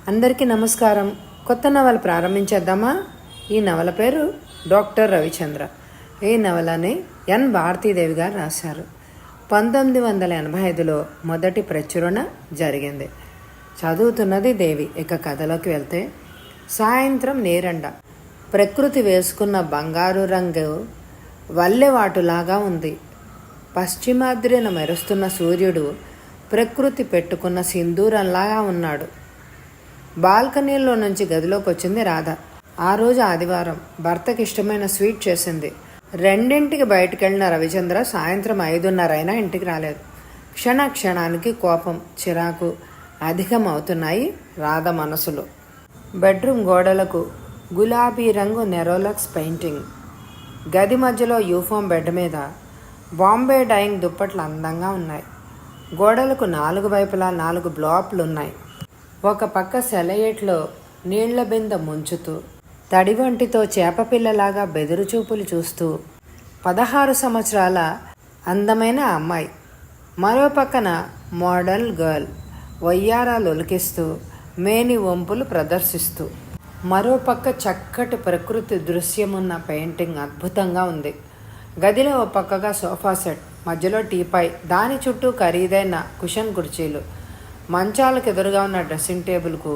అందరికీ నమస్కారం. కొత్త నవల ప్రారంభించేద్దామా? ఈ నవల పేరు డాక్టర్ రవిచంద్ర. ఈ నవలని ఎన్ భారతీదేవి గారు రాశారు. 1985లో మొదటి ప్రచురణ జరిగింది. చదువుతున్నది దేవి. ఇక కథలోకి వెళ్తే, సాయంత్రం నేరండ. ప్రకృతి వేసుకున్న బంగారు రంగు వల్లెవాటులాగా ఉంది. పశ్చిమాద్రిన మెరుస్తున్న సూర్యుడు ప్రకృతి పెట్టుకున్న సింధూరంలాగా ఉన్నాడు. బాల్కనీలో నుంచి గదిలోకి వచ్చింది రాధ. ఆ రోజు ఆదివారం. భర్తకి ఇష్టమైన స్వీట్ చేసింది. 2ంటికి బయటకు వెళ్ళిన రవిచంద్ర సాయంత్రం 5:30 అయినా ఇంటికి రాలేదు. క్షణానికి కోపం, చిరాకు అధికమవుతున్నాయి రాధ మనసులో. బెడ్రూమ్ గోడలకు గులాబీ రంగు నెరోలక్స్ పెయింటింగ్. గది మధ్యలో యూఫామ్ బెడ్ మీద బాంబే డైయింగ్ దుప్పట్లు అందంగా ఉన్నాయి. గోడలకు 4 వైపులా 4 బ్లాప్లున్నాయి. ఒక పక్క సెలయేట్లో నీళ్ల బింద ముంచుతూ, తడివంటితో చేపపిల్లలాగా బెదురుచూపులు చూస్తూ 16 సంవత్సరాల అందమైన అమ్మాయి. మరో పక్కన మోడల్ గర్ల్ వయ్యారాలు ఒలికిస్తూ, మేని వంపులు ప్రదర్శిస్తూ. మరో పక్క చక్కటి ప్రకృతి దృశ్యమున్న పెయింటింగ్ అద్భుతంగా ఉంది. గదిలో ఓ పక్కగా సోఫా సెట్, మధ్యలో టీపాయ్, దాని చుట్టూ ఖరీదైన కుషన్ కుర్చీలు. మంచాలకు ఎదురుగా ఉన్న డ్రెస్సింగ్ టేబుల్కు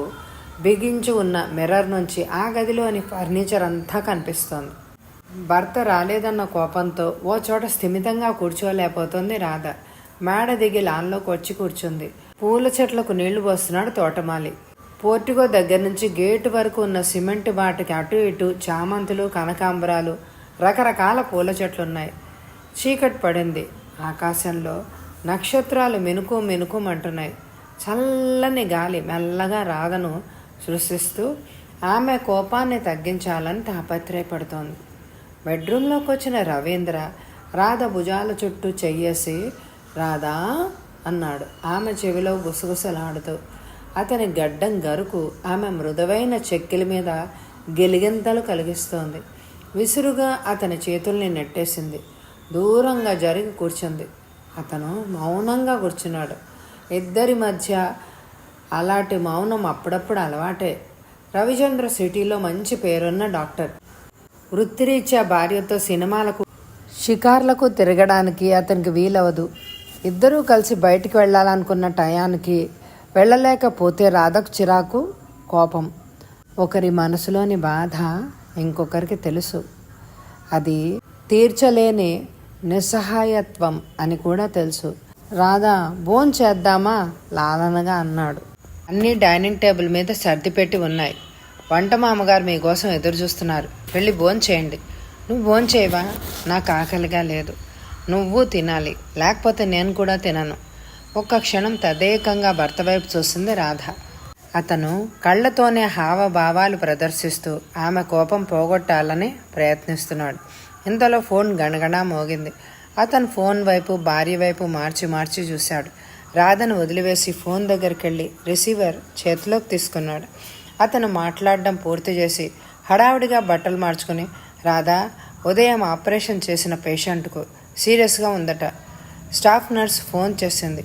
బిగించి ఉన్న మిర్రర్ నుంచి ఆ గదిలోని ఫర్నిచర్ అంతా కనిపిస్తోంది. భర్త రాలేదన్న కోపంతో ఓ చోట స్థిమితంగా కూర్చోలేకపోతుంది రాధ. మేడ దిగి లాన్లోకి వచ్చి కూర్చుంది. పూల చెట్లకు నీళ్లు పోస్తున్నాడు తోటమాలి. పోర్టిగో దగ్గర నుంచి గేటు వరకు ఉన్న సిమెంట్ బాటకి అటు ఇటు చామంతులు, కనకాంబరాలు, రకరకాల పూల చెట్లున్నాయి. చీకటి పడింది. ఆకాశంలో నక్షత్రాలు మినుకుమంటున్నాయి. చల్లని గాలి మెల్లగా రాధను సృష్టిస్తూ ఆమె కోపాన్ని తగ్గించాలని తాపత్రయపడుతోంది. బెడ్రూమ్లోకి వచ్చిన రవీంద్ర రాధ భుజాల చుట్టూ చెయ్యేసి, రాధా అన్నాడు ఆమె చెవిలో గుసగుసలాడుతూ. అతని గడ్డం గరుకు ఆమె మృదువైన చెక్కిల మీద గిలిగింతలు కలిగిస్తోంది. విసురుగా అతని చేతుల్ని నెట్టేసింది. దూరంగా జరిగి కూర్చుంది. అతను మౌనంగా కూర్చున్నాడు. ఇద్దరి మధ్య అలాంటి మౌనం అప్పుడప్పుడు అలవాటే. రవిచంద్ర సిటీలో మంచి పేరున్న డాక్టర్. వృత్తిరీత్యా భార్యతో సినిమాలకు, షికార్లకు తిరగడానికి అతనికి వీలవదు. ఇద్దరూ కలిసి బయటికి వెళ్ళాలనుకున్న టయానికి వెళ్ళలేకపోతే రాధకు చిరాకు, కోపం. ఒకరి మనసులోని బాధ ఇంకొకరికి తెలుసు. అది తీర్చలేని నిస్సహాయత్వం అని కూడా తెలుసు. రాధా, భోన్ చేద్దామా లాలనగా అన్నాడు. అన్నీ డైనింగ్ టేబుల్ మీద సర్దిపెట్టి ఉన్నాయి. వంట మామగారు మీకోసం ఎదురు చూస్తున్నారు. వెళ్ళి భోన్ చేయండి. నువ్వు భోన్ చేయవా? నాకు ఆకలిగా లేదు. నువ్వు తినాలి, లేకపోతే నేను కూడా తినను. ఒక్క క్షణం తదేకంగా భర్త వైపు చూసింది రాధ. అతను కళ్ళతోనే హావభావాలు ప్రదర్శిస్తూ ఆమె కోపం పోగొట్టాలని ప్రయత్నిస్తున్నాడు. ఇంతలో ఫోన్ గణగణా మోగింది. అతను ఫోన్ వైపు, భార్య వైపు మార్చి చూశాడు. రాధను వదిలివేసి ఫోన్ దగ్గరికి వెళ్ళి రిసీవర్ చేతిలోకి తీసుకున్నాడు. అతను మాట్లాడడం పూర్తి చేసి హడావుడిగా బట్టలు మార్చుకుని, రాధా, ఉదయం ఆపరేషన్ చేసిన పేషెంట్కు సీరియస్గా ఉందట. స్టాఫ్ నర్స్ ఫోన్ చేసింది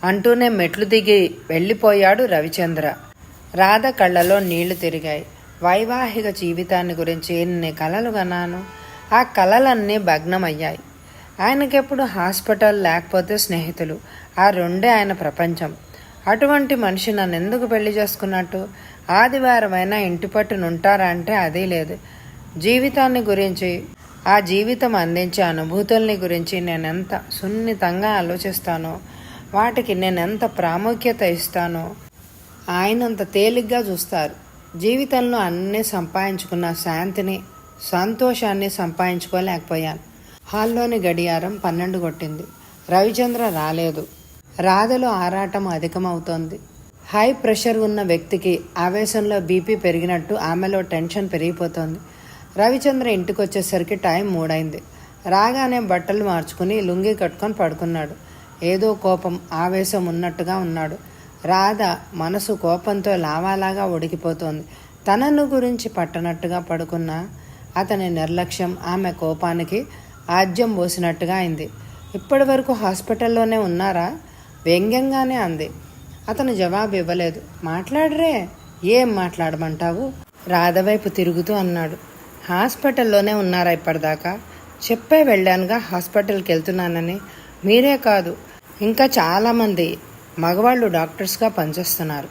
అంటూనే మెట్లు దిగి వెళ్ళిపోయాడు రవిచంద్ర. రాధ కళ్ళలో నీళ్లు తిరిగాయి. వైవాహిక జీవితాన్ని గురించి ఎన్ని కలలు కన్నాను. ఆ కలలన్నీ భగ్నమయ్యాయి. ఆయనకెప్పుడు హాస్పిటల్, లేకపోతే స్నేహితులు. ఆ రెండే ఆయన ప్రపంచం. అటువంటి మనిషి నన్ను ఎందుకు పెళ్లి చేసుకున్నట్టు? ఆదివారమైనా ఇంటి పట్టునుంటారా అంటే అదీ లేదు. జీవితాన్ని గురించి, ఆ జీవితం అందించే అనుభూతుల్ని గురించి నేనెంత సున్నితంగా ఆలోచిస్తానో, వాటికి నేనెంత ప్రాముఖ్యత ఇస్తానో ఆయనంత తేలిగ్గా చూస్తారు. జీవితంలో అన్నీ సంపాదించుకున్న శాంతిని, సంతోషాన్ని సంపాదించుకోలేకపోయాను. హాల్లోని గడియారం 12 కొట్టింది. రవిచంద్ర రాలేదు. రాధలో ఆరాటం అధికమవుతోంది. హై ప్రెషర్ ఉన్న వ్యక్తికి ఆవేశంలో బీపీ పెరిగినట్టు ఆమెలో టెన్షన్ పెరిగిపోతోంది. రవిచంద్ర ఇంటికి వచ్చేసరికి టైం 3 అయింది. రాగానే బట్టలు మార్చుకుని లుంగీ కట్టుకొని పడుకున్నాడు. ఏదో కోపం, ఆవేశం ఉన్నట్టుగా ఉన్నాడు. రాధ మనసు కోపంతో లావాలాగా ఉడికిపోతోంది. తనను గురించి పట్టనట్టుగా పడుకున్న అతని నిర్లక్ష్యం ఆమె కోపానికి ఆజ్యం పోసినట్టుగా అయింది. ఇప్పటి వరకు హాస్పిటల్లోనే ఉన్నారా? వ్యంగ్యంగానే అంది. అతను జవాబు ఇవ్వలేదు. మాట్లాడరే, ఏం మాట్లాడమంటావు? రాధ వైపు తిరుగుతూ అన్నాడు. హాస్పిటల్లోనే ఉన్నారా ఇప్పటిదాకా? చెప్పే వెళ్ళానుగా హాస్పిటల్కి వెళ్తున్నానని. మీరే కాదు, ఇంకా చాలామంది మగవాళ్ళు డాక్టర్స్గా పనిచేస్తున్నారు.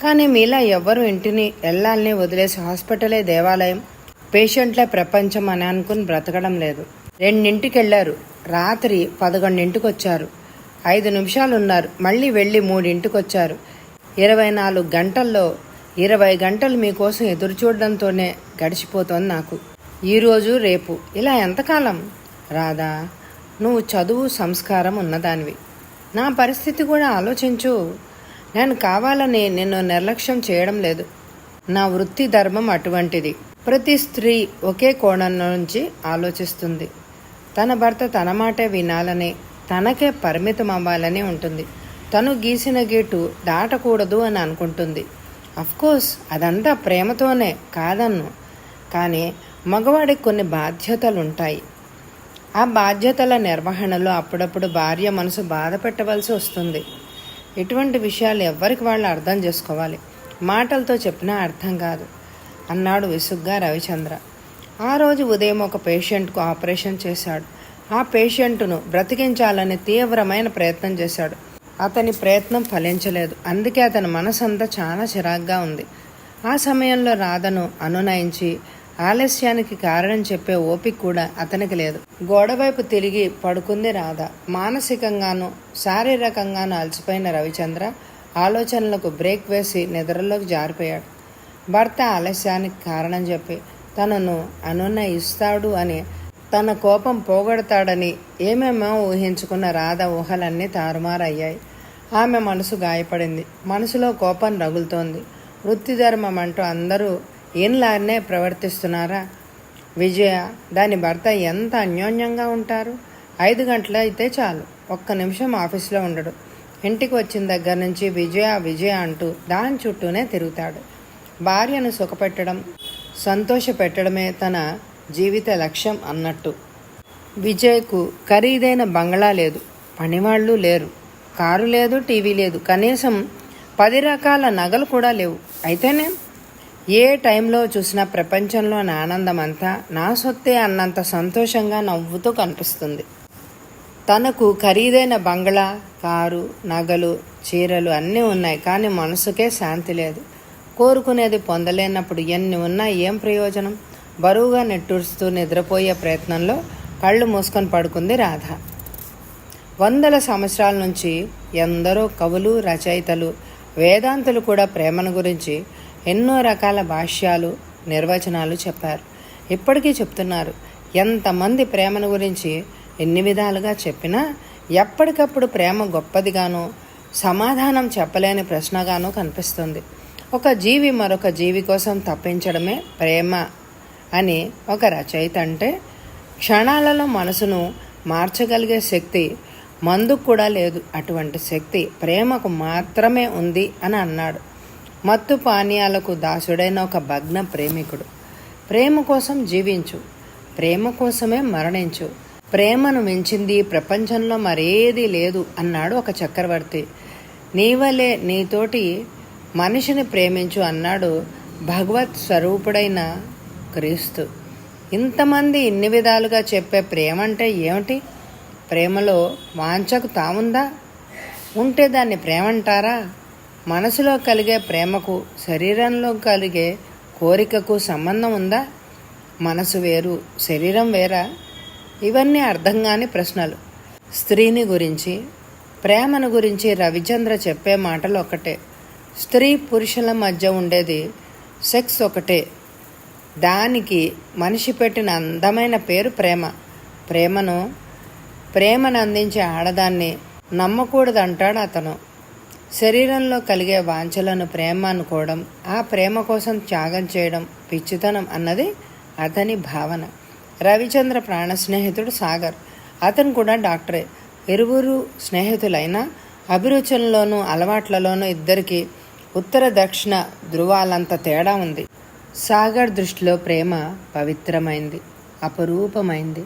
కానీ మీలా ఎవ్వరూ ఇంటిని వెళ్ళాలని వదిలేసి హాస్పిటలే దేవాలయం, పేషెంట్లే ప్రపంచం అని అనుకుని బ్రతకడం లేదు. 2ంటికి వెళ్ళారు, రాత్రి 11ంటికి వచ్చారు. 5 నిమిషాలు ఉన్నారు, మళ్ళీ వెళ్ళి 3ంటికి వచ్చారు. 24 గంటల్లో 20 గంటలు మీకోసం ఎదురు చూడడంతోనే గడిచిపోతోంది నాకు. ఈరోజు రేపు ఇలా ఎంతకాలం? రాధా, నువ్వు చదువు సంస్కారం ఉన్నదానివి. నా పరిస్థితి కూడా ఆలోచించు. నేను కావాలని నిన్ను నిర్లక్ష్యం చేయడం లేదు. నా వృత్తి ధర్మం అటువంటిది. ప్రతి స్త్రీ ఒకే కోణం నుంచి ఆలోచిస్తుంది. తన భర్త తన మాటే వినాలని, తనకే పరిమితం అవ్వాలని ఉంటుంది. తను గీసిన గీటు దాటకూడదు అని అనుకుంటుంది. అఫ్కోర్స్ అదంతా ప్రేమతోనే, కాదన్ను. కానీ మగవాడికి కొన్ని బాధ్యతలుంటాయి. ఆ బాధ్యతల నిర్వహణలో అప్పుడప్పుడు భార్య మనసు బాధ పెట్టవలసి వస్తుంది. ఇటువంటి విషయాలు ఎవ్వరికి వాళ్ళు అర్థం చేసుకోవాలి. మాటలతో చెప్పినా అర్థం కాదు అన్నాడు విసుగ్గా రవిచంద్ర. ఆ రోజు ఉదయం ఒక పేషెంట్కు ఆపరేషన్ చేశాడు. ఆ పేషెంట్ను బ్రతికించాలని తీవ్రమైన ప్రయత్నం చేశాడు. అతని ప్రయత్నం ఫలించలేదు. అందుకే అతని మనసంతా చాలా చిరాగ్గా ఉంది. ఆ సమయంలో రాధను అనునయించి ఆలస్యానికి కారణం చెప్పే ఓపిక కూడా అతనికి లేదు. గోడవైపు తిరిగి పడుకుంది రాధ. మానసికంగానూ శారీరకంగానూ అలసిపోయిన రవిచంద్ర ఆలోచనలకు బ్రేక్ వేసి నిద్రలోకి జారిపోయాడు. భర్త ఆలస్యానికి కారణం చెప్పి తనను అనునయిస్తాడు అని, తన కోపం పోగొడతాడని ఏమేమో ఊహించుకున్న రాధ ఊహలన్నీ తారుమారయ్యాయి. ఆమె మనసు గాయపడింది. మనసులో కోపం రగులుతోంది. వృత్తి ధర్మం అంటూ అందరూ ఈయనలానే ప్రవర్తిస్తున్నారా? విజయ, దాని భర్త ఎంత అన్యోన్యంగా ఉంటారు. 5 గంటలు అయితే చాలు, ఒక్క నిమిషం ఆఫీస్లో ఉండడు. ఇంటికి వచ్చిన దగ్గర నుంచి విజయ విజయ అంటూ దాని చుట్టూనే తిరుగుతాడు. భార్యను సుఖపెట్టడం, సంతోష పెట్టడమే తన జీవిత లక్ష్యం అన్నట్టు. విజయ్కు ఖరీదైన బంగళా లేదు, పనివాళ్ళు లేరు, కారు లేదు, టీవీ లేదు, కనీసం 10 రకాల నగలు కూడా లేవు. అయితేనే ఏ టైంలో చూసినా ప్రపంచంలోని ఆనందం అంతా నా సొత్తే అన్నంత సంతోషంగా నవ్వుతూ కనిపిస్తుంది. తనకు ఖరీదైన బంగళా, కారు, నగలు, చీరలు అన్నీ ఉన్నాయి. కానీ మనసుకే శాంతి లేదు. కోరుకునేది పొందలేనప్పుడు ఎన్ని ఉన్నా ఏం ప్రయోజనం? బరువుగా నిట్టూరుస్తూ నిద్రపోయే ప్రయత్నంలో కళ్ళు మూసుకొని పడుకుంది రాధ. 100 సంవత్సరాల నుంచి ఎందరో కవులు, రచయితలు, వేదాంతులు కూడా ప్రేమను గురించి ఎన్నో రకాల భాష్యాలు, నిర్వచనాలు చెప్పారు. ఇప్పటికీ చెప్తున్నారు. ఎంతమంది ప్రేమను గురించి ఎన్ని విధాలుగా చెప్పినా ఎప్పటికప్పుడు ప్రేమ గొప్పదిగానో, సమాధానం చెప్పలేని ప్రశ్నగానో కనిపిస్తుంది. ఒక జీవి మరొక జీవి కోసం తప్పించడమే ప్రేమ అని ఒక రచయిత అంటే, క్షణాలలో మనసును మార్చగలిగే శక్తి మందుకు కూడా లేదు. అటువంటి శక్తి ప్రేమకు మాత్రమే ఉంది అని అన్నాడు. మత్తు పానీయాలకు దాసుడైన ఒక భగ్న ప్రేమికుడు. ప్రేమ కోసం జీవించు, ప్రేమ కోసమే మరణించు. ప్రేమను మించింది ప్రపంచంలో మరేదీ లేదు అన్నాడు ఒక చక్రవర్తి. నీవలే నీతోటి మనిషిని ప్రేమించు అన్నాడు భగవత్ స్వరూపుడైన క్రీస్తు. ఇంతమంది ఇన్ని విధాలుగా చెప్పే ప్రేమ అంటే ఏమిటి? ప్రేమలో వాంఛకు తాముందా? ఉంటే దాన్ని ప్రేమంటారా? మనసులో కలిగే ప్రేమకు శరీరంలో కలిగే కోరికకు సంబంధం ఉందా? మనసు వేరు, శరీరం వేరా? ఇవన్నీ అర్థం కాని ప్రశ్నలు. స్త్రీని గురించి, ప్రేమను గురించి రవిచంద్ర చెప్పే మాటలు ఒకటే. స్త్రీ పురుషుల మధ్య ఉండేది సెక్స్ ఒకటే. దానికి మనిషి పెట్టిన అందమైన పేరు ప్రేమ. ప్రేమను అందించే ఆడదాన్ని నమ్మకూడదంటాడు అతను. శరీరంలో కలిగే వాంఛలను ప్రేమ అనుకోవడం, ఆ ప్రేమ కోసం త్యాగం చేయడం పిచ్చితనం అన్నది అతని భావన. రవిచంద్ర ప్రాణ స్నేహితుడు సాగర్. అతను కూడా డాక్టరే. ఇరువురు స్నేహితులైన అభిరుచుల్లోనూ అలవాట్లలోనూ ఇద్దరికి ఉత్తర దక్షిణ ధృవాలంత తేడా ఉంది. సాగర్ దృష్టిలో ప్రేమ పవిత్రమైంది, అపరూపమైంది.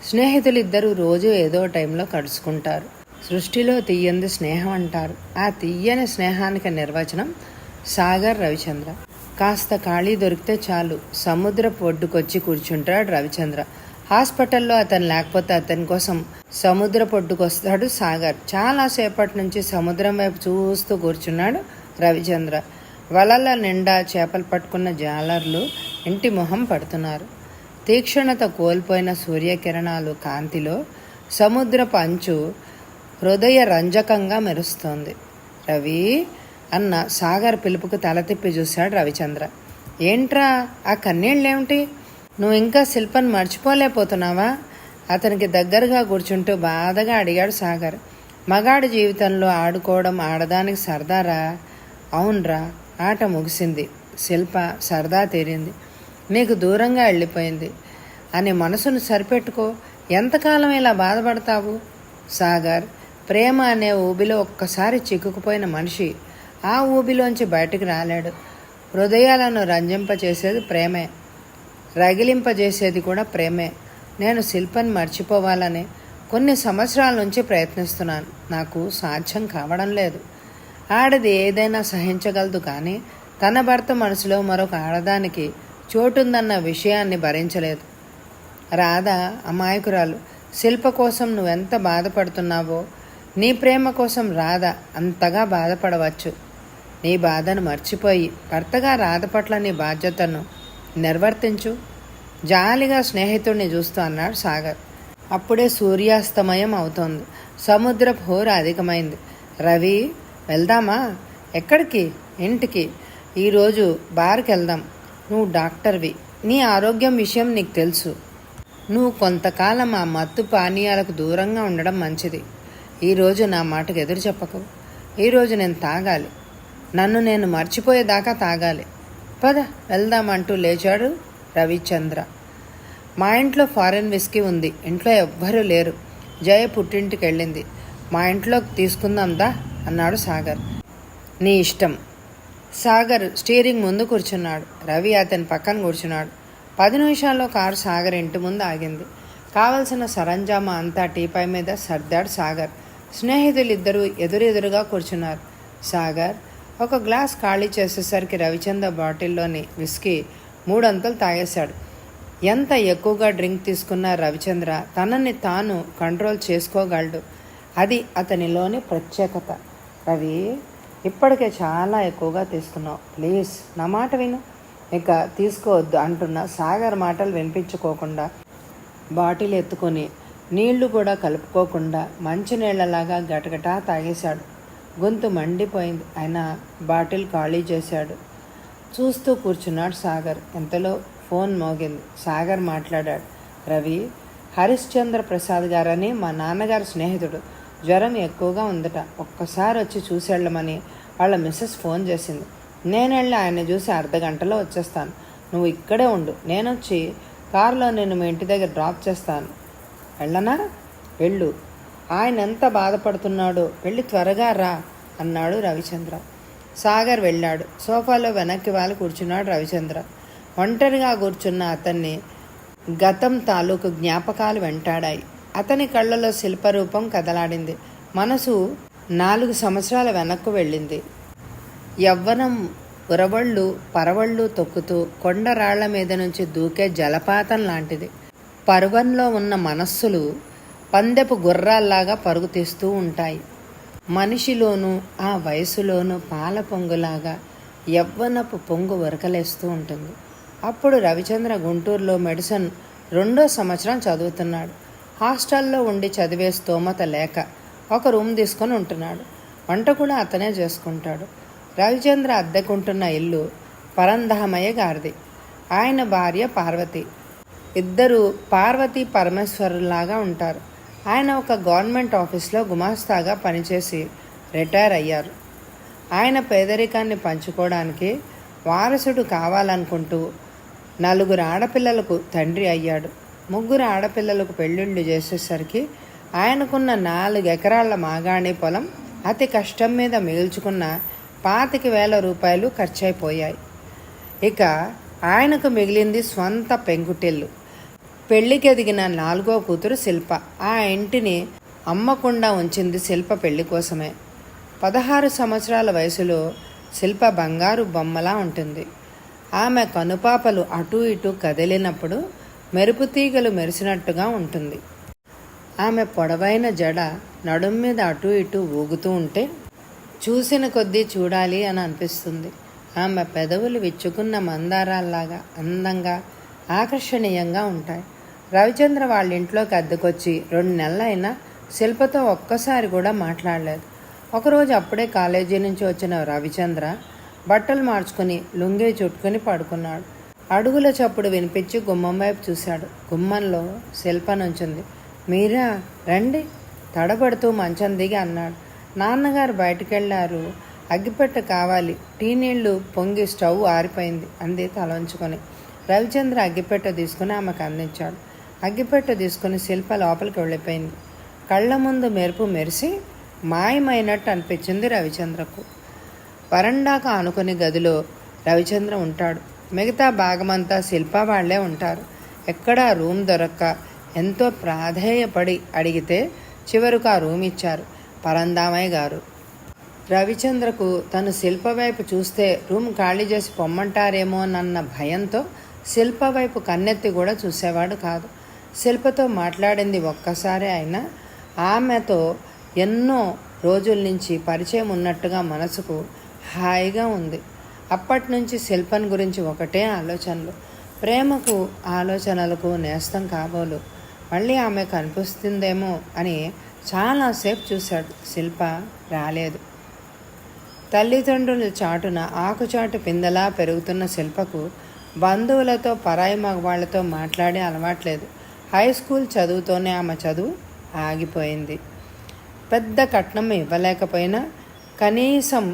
స్నేహితులిద్దరూ రోజు ఏదో టైంలో కలుసుకుంటారు. సృష్టిలో తీయంది స్నేహం అంటారు. ఆ తీయని స్నేహానికి నిర్వచనం సాగర్, రవిచంద్ర. కాస్త ఖాళీ దొరికితే చాలు సముద్రపు ఒడ్డుకొచ్చి కూర్చుంటాడు రవిచంద్ర. హాస్పిటల్లో అతను లేకపోతే అతని కోసం సముద్రపు ఒడ్డుకొస్తాడు సాగర్. చాలాసేపటి నుంచి సముద్రం వైపు చూస్తూ కూర్చున్నాడు రవిచంద్ర. వలల నిండా చేపలు పట్టుకున్న జాలర్లు ఇంటి మొహం పడుతున్నారు. తీక్షణత కోల్పోయిన సూర్యకిరణాలు కాంతిలో సముద్రపు అంచు హృదయ రంజకంగా మెరుస్తోంది. రవి అన్న సాగర్ పిలుపుకు తల తిప్పి చూశాడు రవిచంద్ర. ఏంట్రా ఆ కన్నీళ్ళేమిటి? నువ్వు ఇంకా శిల్పని మర్చిపోలేకపోతున్నావా? అతనికి దగ్గరగా కూర్చుంటూ బాధగా అడిగాడు సాగర్. మగాడి జీవితంలో ఆడుకోవడం ఆడదానికి సరదారా? అవునరా, ఆట ముగిసింది. శిల్ప సరదా తీరింది. నీకు దూరంగా వెళ్ళిపోయింది అని మనసును సరిపెట్టుకో. ఎంతకాలం ఇలా బాధపడతావు? సాగర్ ప్రేమ అనే ఊబిలో ఒక్కసారి చిక్కుకుపోయిన మనిషి ఆ ఊబిలోంచి బయటకు రాలేడు. హృదయాలను రంజింపచేసేది ప్రేమే, రగిలింపజేసేది కూడా ప్రేమే. నేను శిల్పని మర్చిపోవాలని కొన్ని సంవత్సరాల నుంచి ప్రయత్నిస్తున్నాను. నాకు సాధ్యం కావడం లేదు. ఆడది ఏదైనా సహించగలదు, కానీ తన భర్త మనసులో మరొక ఆడదానికి చోటుందన్న విషయాన్ని భరించలేదు. రాధ అమాయకురాలు. శిల్ప కోసం నువ్వెంత బాధపడుతున్నావో నీ ప్రేమ కోసం రాధ అంతగా బాధపడవచ్చు. నీ బాధను మర్చిపోయి భర్తగా రాధ పట్ల నీ బాధ్యతను నిర్వర్తించు. జాలిగా స్నేహితుడిని చూస్తూ అన్నాడు సాగర్. అప్పుడే సూర్యాస్తమయం అవుతోంది. సముద్రపు హోర అధికమైంది. రవి, వెళ్దామా? ఎక్కడికి? ఇంటికి. ఈరోజు బార్కి వెళ్దాం. నువ్వు డాక్టర్వి, నీ ఆరోగ్యం విషయం నీకు తెలుసు. నువ్వు కొంతకాలం ఆ మత్తు పానీయాలకు దూరంగా ఉండడం మంచిది. ఈరోజు నా మాటకు ఎదురు చెప్పకు. ఈరోజు నేను తాగాలి. నన్ను నేను మర్చిపోయేదాకా తాగాలి. పద వెళ్దామంటూ లేచాడు రవిచంద్ర. మా ఇంట్లో ఫారెన్ విస్కీ ఉంది. ఇంట్లో ఎవ్వరూ లేరు. జయ పుట్టింటికి వెళ్ళింది. మా ఇంట్లోకి తీసుకుందాందా అన్నాడు సాగర్. నీ ఇష్టం. సాగర్ స్టీరింగ్ ముందు కూర్చున్నాడు. రవి అతని పక్కన కూర్చున్నాడు. 10 నిమిషాల్లో కారు సాగర్ ఇంటి ముందు ఆగింది. కావలసిన సరంజామా అంతా టీపై మీద సర్దాడు సాగర్. స్నేహితులిద్దరూ ఎదురెదురుగా కూర్చున్నారు. సాగర్ ఒక గ్లాస్ ఖాళీ చేసేసరికి రవిచంద్ర బాటిల్లోని విస్కీ 3 అంతలు తాగేశాడు. ఎంత ఎక్కువగా డ్రింక్ తీసుకున్నా రవిచంద్ర తనని తాను కంట్రోల్ చేసుకోగలడు. అది అతనిలోని ప్రత్యేకత. రవి, ఇప్పటికే చాలా ఎక్కువగా తీసుకున్నావు. ప్లీజ్ నా మాట విను. ఇక తీసుకోవద్దు అంటున్న సాగర్ మాటలు వినిపించుకోకుండా బాటిల్ ఎత్తుకొని నీళ్లు కూడా కలుపుకోకుండా మంచినీళ్లలాగా గటగటా తాగేశాడు. గొంతు మండిపోయింది. అయినా బాటిల్ ఖాళీ చేశాడు. చూస్తూ కూర్చున్నాడు సాగర్. ఇంతలో ఫోన్ మోగింది. సాగర్ మాట్లాడాడు. రవి, హరిశ్చంద్ర ప్రసాద్ గారని మా నాన్నగారి స్నేహితుడు. జ్వరం ఎక్కువగా ఉందట. ఒక్కసారి వచ్చి చూసేళ్ళమని వాళ్ళ మిస్సెస్ ఫోన్ చేసింది. నేను వెళ్ళి ఆయన చూసి అర్ధగంటలో వచ్చేస్తాను. నువ్వు ఇక్కడే ఉండు. నేను వచ్చి కారులో నేను మీ ఇంటి దగ్గర డ్రాప్ చేస్తాను. వెళ్ళనా? వెళ్ళు. ఆయన ఎంత బాధపడుతున్నాడో, వెళ్ళి త్వరగా రా అన్నాడు రవిచంద్ర. సాగర్ వెళ్ళాడు. సోఫాలో వెనక్కి వాలి కూర్చున్నాడు రవిచంద్ర. ఒంటరిగా కూర్చున్న అతన్ని గతం తాలూకు జ్ఞాపకాలు వెంటాడాయి. అతని కళ్ళలో శిల్పరూపం కదలాడింది. మనసు 4 సంవత్సరాల వెనక్కు వెళ్ళింది. యవ్వనం ఉరవళ్ళు పరవళ్ళు తొక్కుతూ కొండరాళ్ల మీద నుంచి దూకే జలపాతం లాంటిది. పర్వంలో ఉన్న మనస్సులు పందెపు గుర్రాల్లాగా పరుగు తీస్తూ ఉంటాయి. మనిషిలోనూ ఆ వయసులోనూ పాల పొంగులాగా యవ్వనపు పొంగు ఉరకలేస్తూ ఉంటుంది. అప్పుడు రవిచంద్ర గుంటూరులో మెడిసిన్ 2వ సంవత్సరం చదువుతున్నాడు. హాస్టల్లో ఉండి చదివే స్తోమత లేక ఒక రూమ్ తీసుకొని ఉంటున్నాడు. వంట కూడా అతనే చేసుకుంటాడు. రవిచంద్ర అద్దెకుంటున్న ఇల్లు పరంధామయ్య గారిది. ఆయన భార్య పార్వతి. ఇద్దరు పార్వతీ పరమేశ్వరులాగా ఉంటారు. ఆయన ఒక గవర్నమెంట్ ఆఫీస్లో గుమాస్తాగా పనిచేసి రిటైర్ అయ్యారు. ఆయన పేదరికాన్ని పంచుకోవడానికి వారసుడు కావాలనుకుంటూ 4 ఆడపిల్లలకు తండ్రి అయ్యాడు. 3 ఆడపిల్లలకు పెళ్ళిళ్ళు చేసేసరికి ఆయనకున్న 4 ఎకరాల మాగాణి పొలం అతి కష్టం మీద మిగుల్చుకున్న 25,000 రూపాయలు ఖర్చయిపోయాయి. ఇక ఆయనకు మిగిలింది స్వంత పెంకుటిల్లు. పెళ్లికి ఎదిగిన 4వ కూతురు శిల్ప. ఆ ఇంటిని అమ్మకుండా ఉంచింది శిల్ప పెళ్లి కోసమే. 16 సంవత్సరాల వయసులో శిల్ప బంగారు బొమ్మలా ఉంటుంది. ఆమె కనుపాపలు అటూ ఇటూ కదిలినప్పుడు మెరుపు తీగలు మెరిసినట్టుగా ఉంటుంది. ఆమె పొడవైన జడ నడుం మీద అటూ ఇటూ ఊగుతూ ఉంటే చూసిన కొద్దీ చూడాలి అని అనిపిస్తుంది. ఆమె పెదవులు విచ్చుకున్న మందారాల్లాగా అందంగా ఆకర్షణీయంగా ఉంటాయి. రవిచంద్ర వాళ్ళ ఇంట్లోకి అద్దెకొచ్చి 2 నెలలైనా శిల్పతో ఒక్కసారి కూడా మాట్లాడలేదు. ఒకరోజు అప్పుడే కాలేజీ నుంచి వచ్చిన రవిచంద్ర బట్టలు మార్చుకుని లుంగీ చుట్టుకుని పడుకున్నాడు. అడుగుల చప్పుడు వినిపించి గుమ్మం వైపు చూశాడు. గుమ్మంలో శిల్ప నుంచుంది. మీరా రండి, తడబడుతూ మంచం దిగి అన్నాడు. నాన్నగారు బయటకెళ్లారు, అగ్గిపెట్ట కావాలి, టీ నీళ్లు పొంగి స్టవ్ ఆరిపోయింది అంది తలంచుకొని. రవిచంద్ర అగ్గిపెట్ట తీసుకుని ఆమెకు అందించాడు. అగ్గిపెట్ట తీసుకుని శిల్ప లోపలికి వెళ్ళిపోయింది. కళ్ళ ముందు మెరుపు మెరిసి మాయమైనట్టు అనిపించింది రవిచంద్రకు. వరండాకు ఆనుకుని గదిలో రవిచంద్ర ఉంటాడు. మిగతా భాగమంతా శిల్ప వాళ్లే ఉంటారు. ఎక్కడా రూమ్ దొరక్క ఎంతో ప్రాధేయపడి అడిగితే చివరకు ఆ రూమ్ ఇచ్చారు పరందామయ్య గారు. రవిచంద్రకు తను శిల్ప వైపు చూస్తే రూమ్ ఖాళీ చేసి పొమ్మంటారేమోనన్న భయంతో శిల్ప వైపు కన్నెత్తి కూడా చూసేవాడు కాదు. శిల్పతో మాట్లాడింది ఒక్కసారి అయినా ఆమెతో ఎన్నో రోజుల నుంచి పరిచయం ఉన్నట్టుగా మనసుకు హాయిగా ఉంది. అప్పటి నుంచి శిల్పన్ గురించి ఒకటే ఆలోచనలు. ప్రేమకు ఆలోచనలకు నేస్తం కాబోలు. మళ్ళీ ఆమె కనిపిస్తుందేమో అని చాలాసేపు చూశాడు. శిల్ప రాలేదు. తల్లిదండ్రుల చాటున ఆకుచాటు పిందలా పెరుగుతున్న శిల్పకు బంధువులతో పరాయి మగవాళ్లతో మాట్లాడే అలవాట్లేదు. హై స్కూల్ చదువుతోనే ఆమె చదువు ఆగిపోయింది. పెద్ద కట్నం ఇవ్వలేకపోయినా కనీసం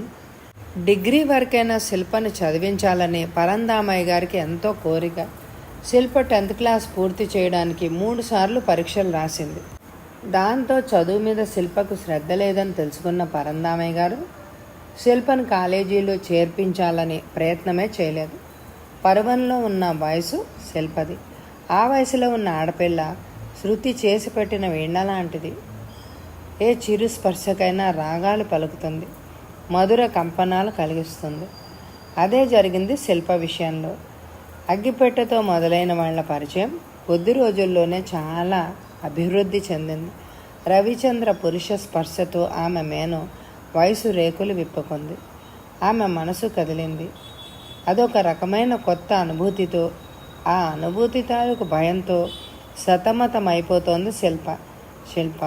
డిగ్రీ వరకైనా శిల్పను చదివించాలని పరందామయ్య గారికి ఎంతో కోరిక. శిల్ప 10th క్లాస్ పూర్తి చేయడానికి 3 సార్లు పరీక్షలు రాసింది. దాంతో చదువు మీద శిల్పకు శ్రద్ధ లేదని తెలుసుకున్న పరందామయ్య గారు శిల్పను కాలేజీలో చేర్పించాలని ప్రయత్నమే చేయలేదు. పరువంలో ఉన్న వయసు శిల్పది. ఆ వయసులో ఉన్న ఆడపిల్ల శృతి చేసి పెట్టిన వీణ లాంటిది. ఏ చిరు స్పర్శకైనా రాగాలు పలుకుతుంది, మధుర కంపనాలు కలిగిస్తుంది. అదే జరిగింది శిల్ప విషయంలో. అగ్గిపెట్టెతో మొదలైన వాళ్ళ పరిచయం కొద్ది రోజుల్లోనే చాలా అభివృద్ధి చెందింది. రవిచంద్ర పురుష స్పర్శతో ఆమె మేను వయసు రేకులు విప్పుకుంది. ఆమె మనసు కదిలింది. అదొక రకమైన కొత్త అనుభూతితో, ఆ అనుభూతి తాలూకు భయంతో సతమతమైపోతోంది శిల్ప. శిల్ప,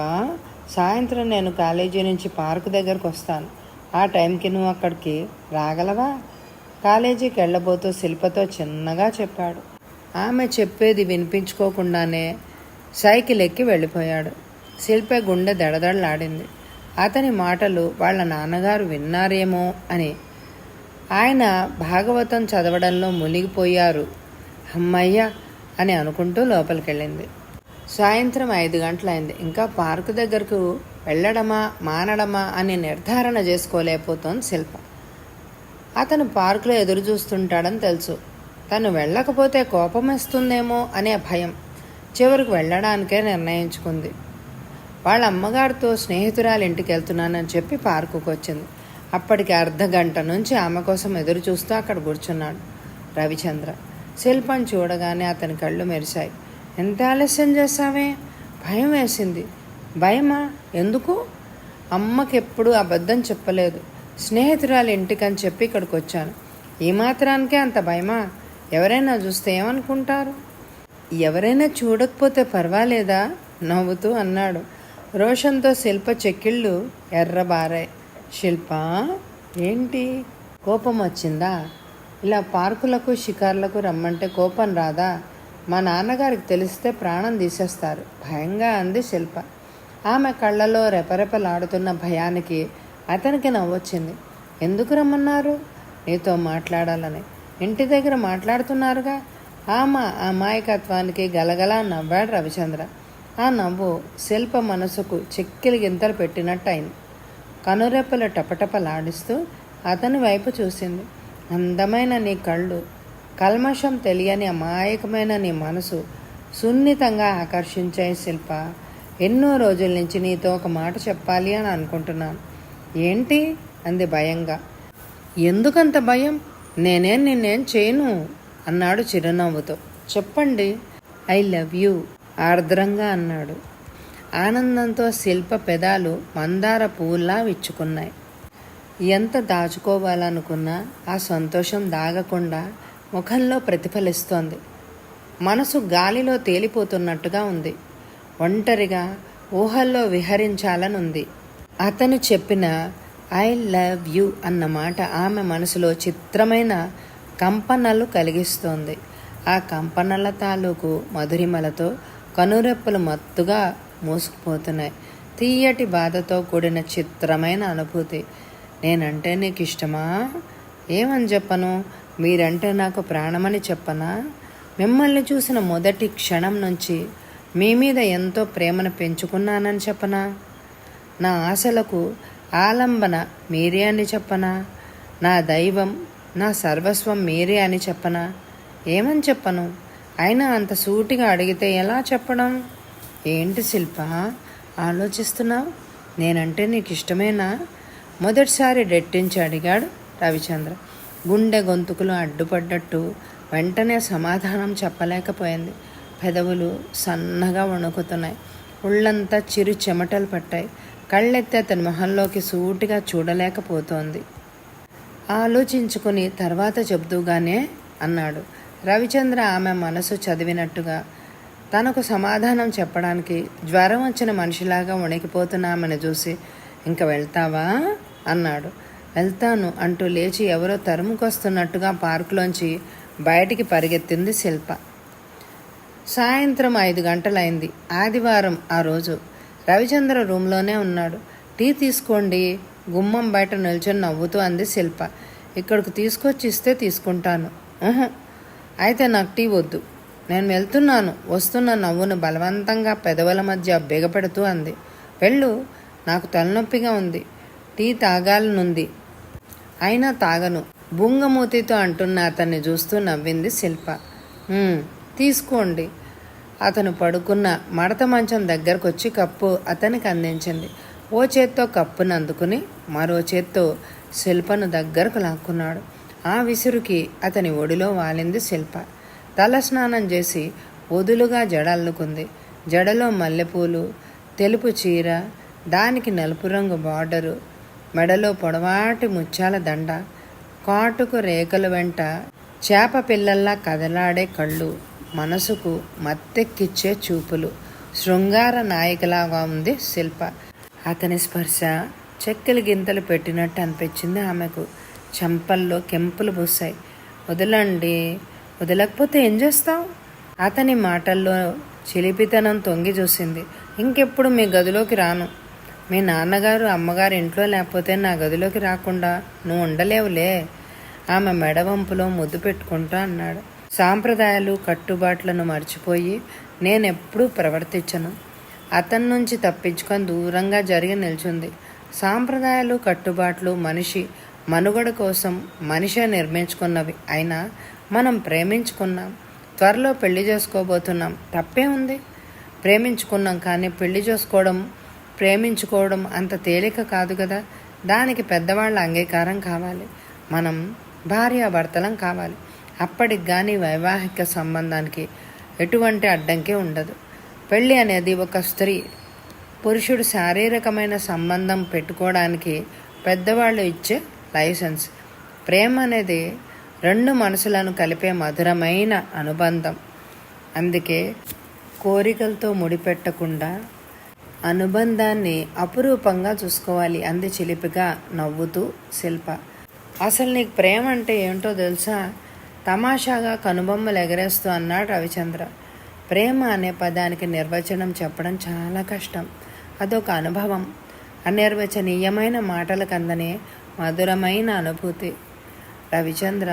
సాయంత్రం నేను కాలేజీ నుంచి పార్కు దగ్గరకు వస్తాను. ఆ టైంకి నువ్వు అక్కడికి రాగలవా? కాలేజీకి వెళ్ళబోతూ శిల్పతో చిన్నగా చెప్పాడు. ఆమె చెప్పేది వినిపించుకోకుండానే సైకిల్ ఎక్కి వెళ్ళిపోయాడు. శిల్ప గుండె దడదడలాడింది. అతని మాటలు వాళ్ళ నాన్నగారు విన్నారేమో అని. ఆయన భాగవతం చదవడంలో మునిగిపోయారు. అమ్మయ్య అని అనుకుంటూ లోపలికెళ్ళింది. సాయంత్రం 5 గంటలైంది. ఇంకా పార్కు దగ్గరకు వెళ్ళడమా మానడమా అని నిర్ధారణ చేసుకోలేకపోతోంది శిల్ప. అతను పార్కులో ఎదురు చూస్తుంటాడని తెలుసు. తను వెళ్ళకపోతే కోపం వేస్తుందేమో అనే భయం. చివరికి వెళ్ళడానికే నిర్ణయించుకుంది. వాళ్ళ అమ్మగారితో స్నేహితురాలు ఇంటికి వెళ్తున్నానని చెప్పి పార్కుకు వచ్చింది. అప్పటికి అర్ధగంట నుంచి ఆమె కోసం ఎదురు చూస్తూ అక్కడ కూర్చున్నాడు రవిచంద్ర. శిల్పను చూడగానే అతని కళ్ళు మెరిశాయి. ఎంత ఆలస్యం చేశావే? భయం వేసింది. భయమా? ఎందుకు? అమ్మకి ఎప్పుడూ అబద్ధం చెప్పలేదు. స్నేహితురాలు ఇంటికని చెప్పి ఇక్కడికి వచ్చాను. ఈ మాత్రానికే అంత భయమా? ఎవరైనా చూస్తే ఏమనుకుంటారు? ఎవరైనా చూడకపోతే పర్వాలేదా? నవ్వుతూ అన్నాడు. రోషంతో శిల్ప చెక్కిళ్ళు ఎర్రబారాయి. శిల్ప, ఏంటి కోపం వచ్చిందా? ఇలా పార్కులకు షికార్లకు రమ్మంటే కోపం రాదా? మా నాన్నగారికి తెలిస్తే ప్రాణం తీసేస్తారు భయంగా అంది శిల్ప. ఆమె కళ్ళలో రెపరెపలాడుతున్న భయానికి అతనికి నవ్వొచ్చింది. ఎందుకు రమ్మన్నారు? నీతో మాట్లాడాలని. ఇంటి దగ్గర మాట్లాడుతున్నారుగా. ఆమె అమాయకత్వానికి గలగలా నవ్వాడు రవిచంద్ర. ఆ నవ్వు శిల్ప మనసుకు చెక్కిలి గింతలు పెట్టినట్టయింది. కనురెప్పలు టపటపలాడిస్తూ అతని వైపు చూసింది. అందమైన నీ కళ్ళు, కల్మషం తెలియని అమాయకమైన నీ మనసు సున్నితంగా ఆకర్షించాయి శిల్ప. ఎన్నో రోజుల నుంచి నీతో ఒక మాట చెప్పాలి అని అనుకుంటున్నాను. ఏంటి? అంది భయంగా. ఎందుకంత భయం? నిన్నేం చేయను అన్నాడు చిరునవ్వుతో. చెప్పండి. ఐ లవ్ యూ ఆర్ద్రంగా అన్నాడు. ఆనందంతో శిల్ప పెదాలు మందార పువ్వుల్లా విచ్చుకున్నాయి. ఎంత దాచుకోవాలనుకున్నా ఆ సంతోషం దాగకుండా ముఖంలో ప్రతిఫలిస్తోంది. మనసు గాలిలో తేలిపోతున్నట్టుగా ఉంది. ఒంటరిగా ఊహల్లో విహరించాలనుంది. అతను చెప్పిన ఐ లవ్ యూ అన్న మాట ఆమె మనసులో చిత్రమైన కంపనలు కలిగిస్తోంది. ఆ కంపనల తాలూకు మధురిమలతో కనురెప్పలు మత్తుగా మూసుకుపోతున్నాయి. తీయటి బాధతో కూడిన చిత్రమైన అనుభూతి. నేనంటే నీకు ఇష్టమా? ఏమని చెప్పను? మీరంటే నాకు ప్రాణమని చెప్పనా? మిమ్మల్ని చూసిన మొదటి క్షణం నుంచి మీ మీద ఎంతో ప్రేమను పెంచుకున్నానని చెప్పనా? నా ఆశలకు ఆలంబన మీరే అని చెప్పనా? నా దైవం, నా సర్వస్వం మీరే అని చెప్పనా? ఏమని చెప్పను? అయినా అంత సూటిగా అడిగితే ఎలా చెప్పడం? ఏంటి శిల్ప ఆలోచిస్తున్నావు? నేనంటే నీకు ఇష్టమేనా? మొదటిసారి రెట్టించి అడిగాడు రవిచంద్ర. గుండె గొంతుకులు అడ్డుపడ్డట్టు వెంటనే సమాధానం చెప్పలేకపోయింది. పెదవులు సన్నగా వణుకుతున్నాయి. ఒళ్ళంతా చిరు చెమటలు పట్టాయి. కళ్ళెత్తి అతని మొహంలోకి సూటిగా చూడలేకపోతోంది. ఆలోచించుకుని తర్వాత చెబుతూగానే అన్నాడు రవిచంద్ర ఆమె మనసు చదివినట్టుగా. తనకు సమాధానం చెప్పడానికి జ్వరం వచ్చిన మనిషిలాగా వణికిపోతున్న ఆమెను చూసి, ఇంక వెళ్తావా అన్నాడు. వెళ్తాను అంటూ లేచి ఎవరో తరుముకొస్తున్నట్టుగా పార్కులోంచి బయటికి పరిగెత్తింది శిల్ప. సాయంత్రం 5 గంటలైంది. ఆదివారం ఆ రోజు. రవిచంద్ర రూమ్లోనే ఉన్నాడు. టీ తీసుకోండి, గుమ్మం బయట నిల్చొని నవ్వుతూ అంది శిల్ప. ఇక్కడికి తీసుకొచ్చి ఇస్తే తీసుకుంటాను. అయితే నాకు టీ వద్దు, నేను వెళ్తున్నాను వస్తున్న నవ్వును బలవంతంగా పెదవుల మధ్య బిగపెడుతూ అంది. వెళ్ళు, నాకు తలనొప్పిగా ఉంది, టీ తాగాలనుంది, అయినా తాగను బుంగమూతితో అంటున్న అతన్ని చూస్తూ నవ్వింది శిల్ప. తీసుకోండి. అతను పడుకున్న మడత మంచం దగ్గరకొచ్చి కప్పు అతనికి అందించింది. ఓ చేత్తో కప్పును అందుకుని మరో చేత్తో శిల్పను దగ్గరకు లాక్కున్నాడు. ఆ విసురుకి అతని ఒడిలో వాలింది శిల్ప. తల స్నానం చేసి వదులుగా జడ అల్లుకుంది. జడలో మల్లెపూలు, తెలుపు చీర, దానికి నలుపు రంగు బార్డరు, మెడలో పొడవాటి ముత్యాల దండ, కాటుకు రేఖల వెంట చేప పిల్లల్లా కదలాడే కళ్ళు, మనసుకు మత్తెక్కిచ్చే చూపులు. శృంగార నాయికలాగా ఉంది శిల్ప. అతని స్పర్శ చెక్కలు గింతలు పెట్టినట్టు అనిపించింది ఆమెకు. చెంపల్లో కెంపులు పూసాయి. వదలండి, వదలకపోతే ఏం చేస్తావు? అతని మాటల్లో చిలిపితనం తొంగి చూసింది. ఇంకెప్పుడు మీ గదిలోకి రాను. మీ నాన్నగారు అమ్మగారు ఇంట్లో లేకపోతే నా గదిలోకి రాకుండా నువ్వు ఉండలేవులే. ఆమె మెడవంపులో ముద్దు పెట్టుకుంటూ అన్నాడు. సాంప్రదాయాలు కట్టుబాట్లను మర్చిపోయి నేనెప్పుడూ ప్రవర్తించను. అతని నుంచి తప్పించుకొని దూరంగా జరిగి నిల్చుంది. సాంప్రదాయాలు కట్టుబాట్లు మనిషి మనుగడ కోసం మనిషే నిర్మించుకున్నవి. అయినా మనం ప్రేమించుకున్నాం, త్వరలో పెళ్లి చేసుకోబోతున్నాం. తప్పే ఉంది? ప్రేమించుకున్నాం, కానీ పెళ్లి ప్రేమించుకోవడం అంత తేలిక కాదు కదా. దానికి పెద్దవాళ్ళ అంగీకారం కావాలి. మనం భార్యాభర్తలం కావాలి. అప్పటికి కానీ వైవాహిక సంబంధానికి ఎటువంటి అడ్డంకి ఉండదు. పెళ్ళి అనేది ఒక స్త్రీ పురుషుడు శారీరకమైన సంబంధం పెట్టుకోవడానికి పెద్దవాళ్ళు ఇచ్చే లైసెన్స్. ప్రేమ అనేది 2 మనసులను కలిపే మధురమైన అనుబంధం. అందుకే కోరికలతో ముడిపెట్టకుండా అనుబంధాన్ని అపురూపంగా చూసుకోవాలి అంది చిలిపిగా నవ్వుతూ శిల్ప. అసలు నీకు ప్రేమ అంటే ఏంటో తెలుసా? తమాషాగా కనుబొమ్మలు ఎగరేస్తూ అన్నాడు రవిచంద్ర. ప్రేమ అనే పదానికి నిర్వచనం చెప్పడం చాలా కష్టం. అదొక అనుభవం, అనిర్వచనీయమైన మాటలకు అందనే మధురమైన అనుభూతి. రవిచంద్ర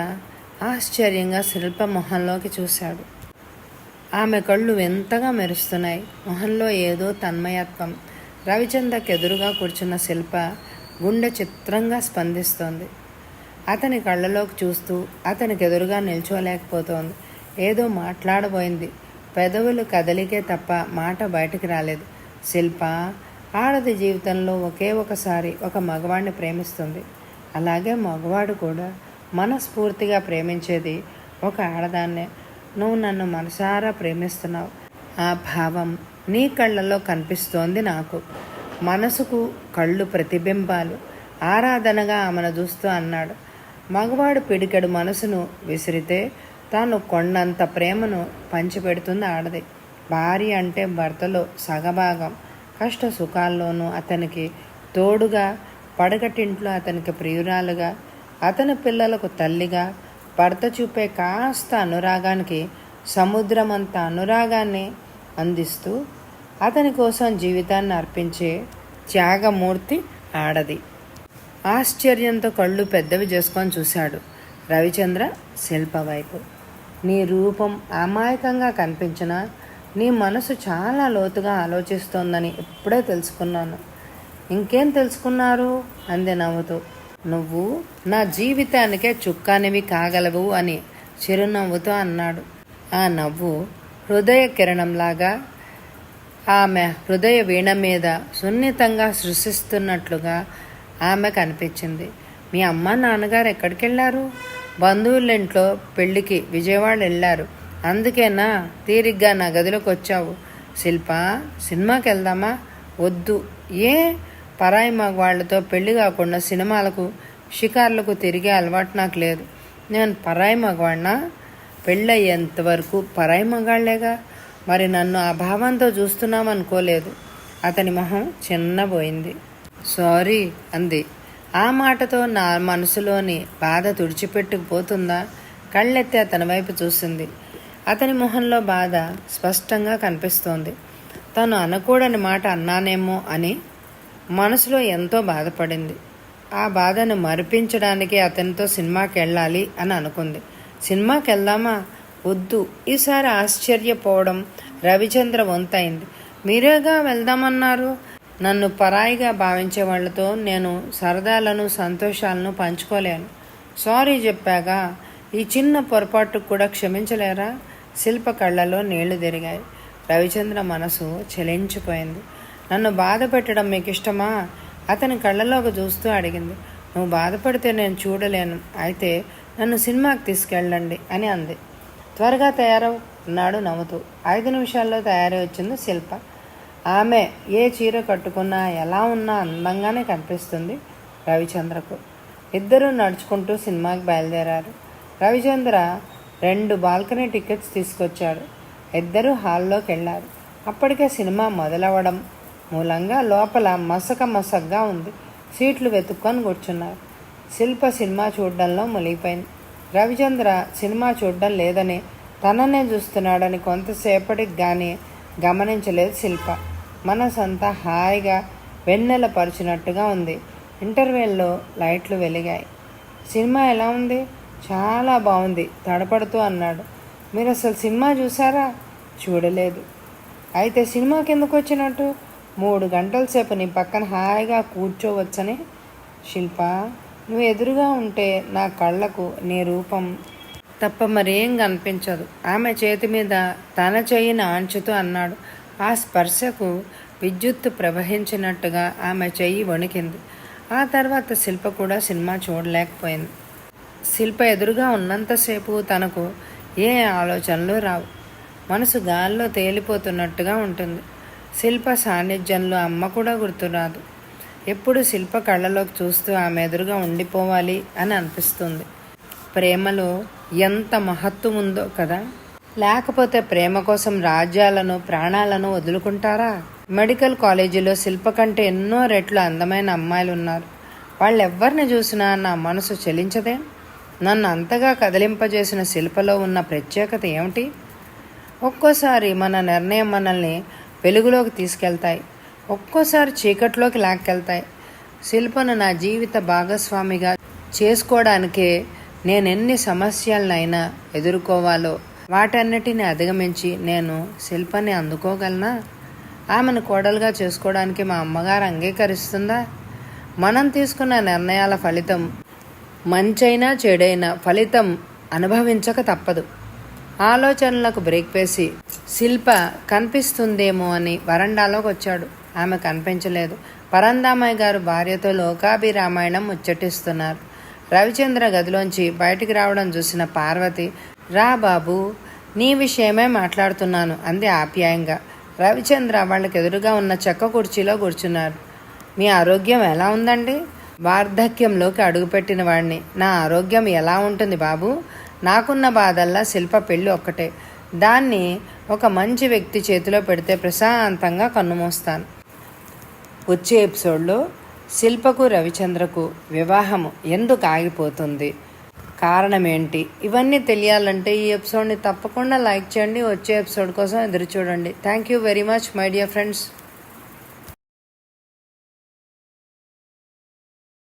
ఆశ్చర్యంగా శిల్ప మొహంలోకి చూశాడు. ఆమె కళ్ళు ఎంతగా మెరుస్తున్నాయి. మొహంలో ఏదో తన్మయత్వం. రవిచంద్రకి ఎదురుగా కూర్చున్న శిల్ప గుండె చిత్రంగా స్పందిస్తోంది. అతని కళ్ళలోకి చూస్తూ అతనికి ఎదురుగా నిల్చోలేకపోతోంది. ఏదో మాట్లాడబోయింది. పెదవులు కదలికే తప్ప మాట బయటికి రాలేదు. శిల్ప, ఆడది జీవితంలో ఒకే ఒకసారి ఒక మగవాణ్ణి ప్రేమిస్తుంది. అలాగే మగవాడు కూడా మనస్ఫూర్తిగా ప్రేమించేది ఒక ఆడదాన్నే. నువ్వు నన్ను మనసారా ప్రేమిస్తున్నావు, ఆ భావం నీ కళ్ళల్లో కనిపిస్తోంది నాకు. మనసుకు కళ్ళు ప్రతిబింబాలు. ఆరాధనగా ఆమెను చూస్తూ అన్నాడు. మగవాడు పిడికెడు మనసును విసిరితే తాను కొండంత ప్రేమను పంచిపెడుతుంది ఆడది. భార్య అంటే భర్తలో సగభాగం. కష్ట సుఖాల్లోనూ అతనికి తోడుగా, పడగటింట్లో అతనికి ప్రియురాలుగా, అతని పిల్లలకు తల్లిగా, భర్త చూపే కాస్త అనురాగానికి సముద్రమంత అనురాగాన్ని అందిస్తూ అతని కోసం జీవితాన్ని అర్పించే త్యాగమూర్తి ఆడది. ఆశ్చర్యంతో కళ్ళు పెద్దవి చేసుకొని చూశాడు రవిచంద్ర శిల్ప వైపు. నీ రూపం అమాయకంగా కనిపించినా నీ మనసు చాలా లోతుగా ఆలోచిస్తోందని ఇప్పుడే తెలుసుకున్నాను. ఇంకేం తెలుసుకున్నారు అంది నవ్వుతూ. నువ్వు నా జీవితానికే చుక్కానివి కాగలవు అని చిరునవ్వుతో అన్నాడు. ఆ నవ్వు హృదయ కిరణంలాగా ఆమె హృదయ వీణ మీద సున్నితంగా సృష్టిస్తున్నట్లుగా ఆమె కనిపించింది. మీ అమ్మ నాన్నగారు ఎక్కడికి వెళ్ళారు? బంధువుల ఇంట్లో పెళ్ళికి విజయవాడ వెళ్ళారు. అందుకేనా తీరిగ్గా నా గదిలోకి వచ్చావు? శిల్ప, సినిమాకి వెళ్దామా? వద్దు. ఏ? పరాయి మగవాళ్లతో పెళ్లి కాకుండా సినిమాలకు షికార్లకు తిరిగే అలవాటు నాకు లేదు. నేను పరాయి మగవాడినా? పెళ్ళయ్యేంతవరకు పరాయి మగాళ్లేగా. మరి నన్ను ఆ భావంతో చూస్తున్నామనుకోలేదు. అతని మొహం చిన్నబోయింది. సారీ అంది. ఆ మాటతో నా మనసులోని బాధ తుడిచిపెట్టుకుపోతుందా? కళ్ళెత్తి అతని వైపు చూసింది. అతని మొహంలో బాధ స్పష్టంగా కనిపిస్తోంది. తను అనకూడని మాట అన్నానేమో అని మనసులో ఎంతో బాధపడింది. ఆ బాధను మరిపించడానికి అతనితో సినిమాకి వెళ్ళాలి అని అనుకుంది. సినిమాకి వెళ్దామా? వద్దు. ఈసారి ఆశ్చర్యపోవడం రవిచంద్ర వంతైంది. మీరేగా వెళ్దామన్నారు. నన్ను పరాయిగా భావించే వాళ్లతో నేను సరదాలను సంతోషాలను పంచుకోలేను. సారీ చెప్పాగా. ఈ చిన్న పొరపాటుకు కూడా క్షమించలేరా? శిల్ప కళ్ళలో నీళ్లు తిరిగాయి. రవిచంద్ర మనసు చెలించిపోయింది. నన్ను బాధ పెట్టడం మీకు ఇష్టమా? అతని కళ్ళలోకి చూస్తూ అడిగింది. నువ్వు బాధపడితే నేను చూడలేను. అయితే నన్ను సినిమాకి తీసుకెళ్ళండి అని అంది. త్వరగా తయారవు అన్నాడు నవ్వుతూ. 5 నిమిషాల్లో తయారై వచ్చింది శిల్ప. ఆమె ఏ చీర కట్టుకున్నా ఎలా ఉన్నా అందంగానే కనిపిస్తుంది రవిచంద్రకు. ఇద్దరూ నడుచుకుంటూ సినిమాకి బయలుదేరారు. రవిచంద్ర 2 బాల్కనీ టికెట్స్ తీసుకొచ్చాడు. ఇద్దరూ హాల్లోకి వెళ్ళారు. అప్పటికే సినిమా మొదలవడం మూలంగా లోపల మసకగా ఉంది. సీట్లు వెతుక్కొని కూర్చున్నారు. శిల్ప సినిమా చూడడంలో మునిగిపోయింది. రవిచంద్ర సినిమా చూడడం లేదని తననే చూస్తున్నాడని కొంతసేపటికి కానీ గమనించలేదు శిల్ప. మనసంతా హాయిగా వెన్నెల పరిచినట్టుగా ఉంది. ఇంటర్వెల్లో లైట్లు వెలిగాయి. సినిమా ఎలా ఉంది? చాలా బాగుంది తడపడుతూ అన్నాడు. మీరు అసలు సినిమా చూసారా? చూడలేదు. అయితే సినిమాకి ఎందుకు వచ్చినట్టు? 3 గంటల సేపు నీ పక్కన హాయిగా కూర్చోవచ్చని. శిల్ప, నువ్వు ఎదురుగా ఉంటే నా కళ్ళకు నీ రూపం తప్ప మరేం కనిపించదు. ఆమె చేతి మీద తన చెయ్యిని ఆంచుతూ అన్నాడు. ఆ స్పర్శకు విద్యుత్తు ప్రవహించినట్టుగా ఆమె చెయ్యి వణికింది. ఆ తర్వాత శిల్ప కూడా సినిమా చూడలేకపోయింది. శిల్ప ఎదురుగా ఉన్నంతసేపు తనకు ఏ ఆలోచనలు రావు. మనసు గాల్లో తేలిపోతున్నట్టుగా ఉంటుంది. శిల్ప సాన్నిధ్యంలో అమ్మ కూడా గుర్తురాదు. ఎప్పుడు శిల్ప కళ్ళలోకి చూస్తూ ఆమె ఎదురుగా ఉండిపోవాలి అని అనిపిస్తుంది. ప్రేమలో ఎంత మహత్వం ఉందో కదా. లేకపోతే ప్రేమ కోసం రాజ్యాలను ప్రాణాలను వదులుకుంటారా? మెడికల్ కాలేజీలో శిల్ప కంటే ఎన్నో రెట్లు అందమైన అమ్మాయిలు ఉన్నారు. వాళ్ళెవ్వరిని చూసినా నా మనసు చలించదే. నన్ను అంతగా కదిలింపజేసిన శిల్పలో ఉన్న ప్రత్యేకత ఏమిటి? ఒక్కోసారి మన నిర్ణయం మనల్ని వెలుగులోకి తీసుకెళ్తాయి, ఒక్కోసారి చీకట్లోకి లాక్కెళ్తాయి. శిల్పను నా జీవిత భాగస్వామిగా చేసుకోవడానికే నేనెన్ని సమస్యలనైనా ఎదుర్కోవాలో వాటన్నిటిని అధిగమించి నేను శిల్పని అందుకోగలనా? ఆమెను కోడలుగా చేసుకోవడానికి మా అమ్మగారు అంగీకరిస్తుందా? మనం తీసుకున్న నిర్ణయాల ఫలితం మంచైనా చెడైనా ఫలితం అనుభవించక తప్పదు. ఆలోచనలకు బ్రేక్ వేసి శిల్ప కనిపిస్తుందేమో అని వరండాలోకి వచ్చాడు. ఆమె కనిపించలేదు. పరందామయ్య గారు భార్యతో లోకాభిరామాయణం ముచ్చటిస్తున్నారు. రవిచంద్ర గదిలోంచి బయటికి రావడం చూసిన పార్వతి, రా బాబు, నీ విషయమే మాట్లాడుతున్నాను అంది ఆప్యాయంగా. రవిచంద్ర వాళ్ళకి ఎదురుగా ఉన్న చెక్క కుర్చీలో కూర్చున్నారు. మీ ఆరోగ్యం ఎలా ఉందండి? వార్ధక్యంలోకి అడుగుపెట్టిన వాడిని. నా ఆరోగ్యం ఎలా ఉంటుంది బాబు? నాకున్న బాధల్లా శిల్ప పెళ్ళి ఒక్కటే. దాన్ని ఒక మంచి వ్యక్తి చేతిలో పెడితే ప్రశాంతంగా కన్నుమూస్తాను. వచ్చే ఎపిసోడ్లో శిల్పకు రవిచంద్రకు వివాహము ఎందుకు ఆగిపోతుంది, కారణం ఏంటి, ఇవన్నీ తెలియాలంటే ఈ ఎపిసోడ్ని తప్పకుండా లైక్ చేయండి. వచ్చే ఎపిసోడ్ కోసం ఎదురు చూడండి. Thank you very much my dear friends.